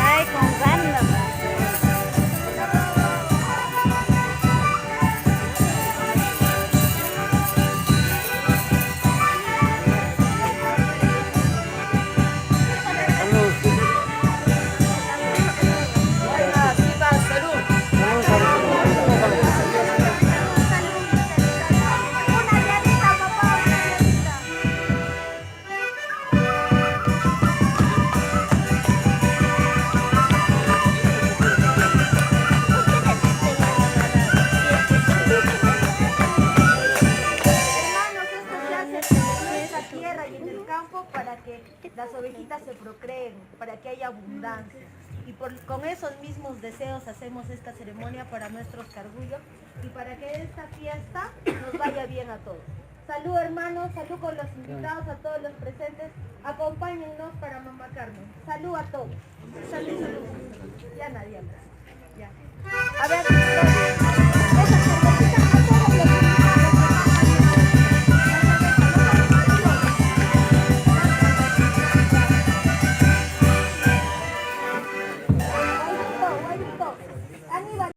Ay, con ganas. Hermanos, esto se hace en esa tierra y en el campo para que las ovejitas se procreen, para que haya abundancia. Y con esos mismos deseos hacemos esta ceremonia para nuestros cargullos y para que esta fiesta nos vaya bien a todos. Salud hermanos, salud con los invitados, a todos los presentes. Acompáñennos para Mamá Carmen. Salud a todos. Salud, salud. Ya nadie más. Ya. A ver,